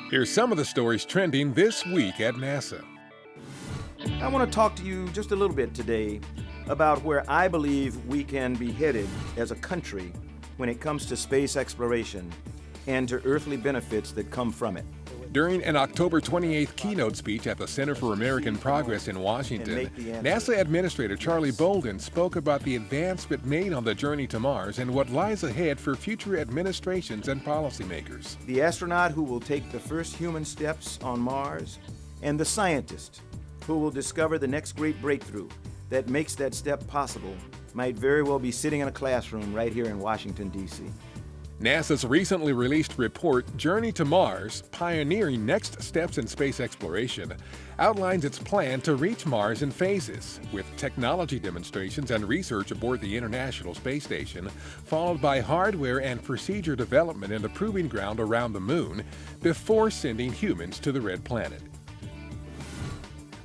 Here's some of the stories trending this week at NASA. I want to talk to you just a little bit today about where I believe we can be headed as a country when it comes to space exploration and to earthly benefits that come from it. During an October 28th keynote speech at the Center for American Progress in Washington, NASA Administrator Charlie Bolden spoke about the advancement made on the journey to Mars and what lies ahead for future administrations and policymakers. The astronaut who will take the first human steps on Mars and the scientist who will discover the next great breakthrough that makes that step possible might very well be sitting in a classroom right here in Washington, D.C. NASA's recently released report, Journey to Mars, Pioneering Next Steps in Space Exploration, outlines its plan to reach Mars in phases, with technology demonstrations and research aboard the International Space Station, followed by hardware and procedure development in the proving ground around the Moon, before sending humans to the Red Planet.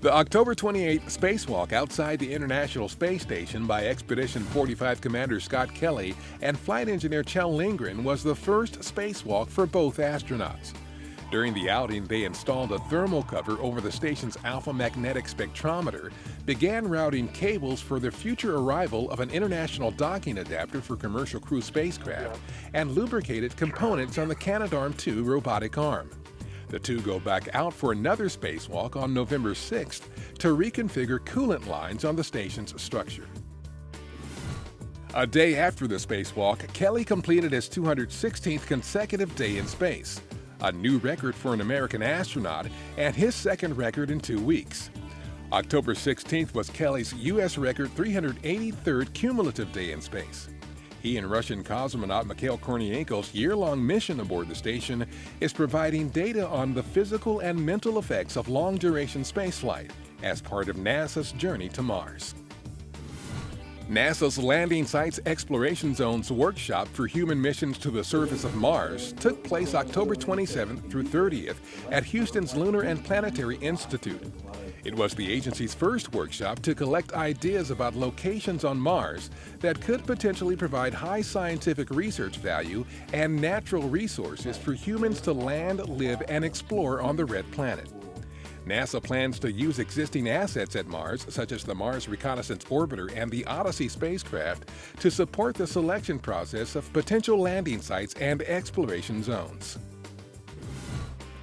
The October 28th spacewalk outside the International Space Station by Expedition 45 Commander Scott Kelly and Flight Engineer Kjell Lindgren was the first spacewalk for both astronauts. During the outing, they installed a thermal cover over the station's alpha magnetic spectrometer, began routing cables for the future arrival of an international docking adapter for commercial crew spacecraft, and lubricated components on the Canadarm2 robotic arm. The two go back out for another spacewalk on November 6th to reconfigure coolant lines on the station's structure. A day after the spacewalk, Kelly completed his 216th consecutive day in space, a new record for an American astronaut and his second record in 2 weeks. October 16th was Kelly's U.S. record 383rd cumulative day in space. He and Russian cosmonaut Mikhail Kornienko's year-long mission aboard the station is providing data on the physical and mental effects of long-duration spaceflight as part of NASA's journey to Mars. NASA's Landing Sites Exploration Zones workshop for human missions to the surface of Mars took place October 27th through 30th at Houston's Lunar and Planetary Institute. It was the agency's first workshop to collect ideas about locations on Mars that could potentially provide high scientific research value and natural resources for humans to land, live, and explore on the Red Planet. NASA plans to use existing assets at Mars, such as the Mars Reconnaissance Orbiter and the Odyssey spacecraft, to support the selection process of potential landing sites and exploration zones.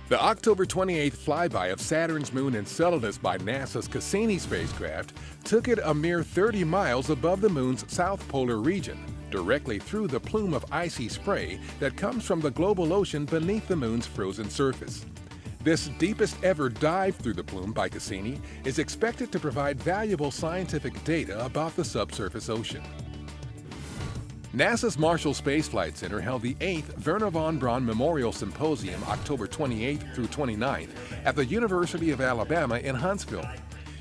The October 28th flyby of Saturn's moon Enceladus by NASA's Cassini spacecraft took it a mere 30 miles above the moon's south polar region, directly through the plume of icy spray that comes from the global ocean beneath the moon's frozen surface. This deepest ever dive through the plume by Cassini is expected to provide valuable scientific data about the subsurface ocean. NASA's Marshall Space Flight Center held the 8th Wernher von Braun Memorial Symposium October 28th through 29th at the University of Alabama in Huntsville.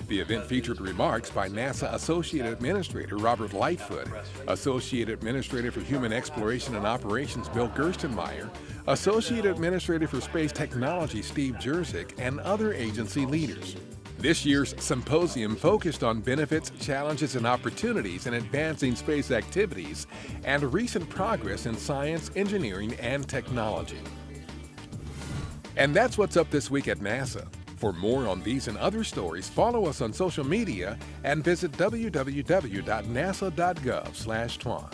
The event featured remarks by NASA Associate Administrator Robert Lightfoot, Associate Administrator for Human Exploration and Operations Bill Gerstenmaier, Associate Administrator for Space Technology Steve Jurczyk, and other agency leaders. This year's symposium focused on benefits, challenges, and opportunities in advancing space activities and recent progress in science, engineering, and technology. And that's what's up this week at NASA. For more on these and other stories, follow us on social media and visit www.nasa.gov/twan.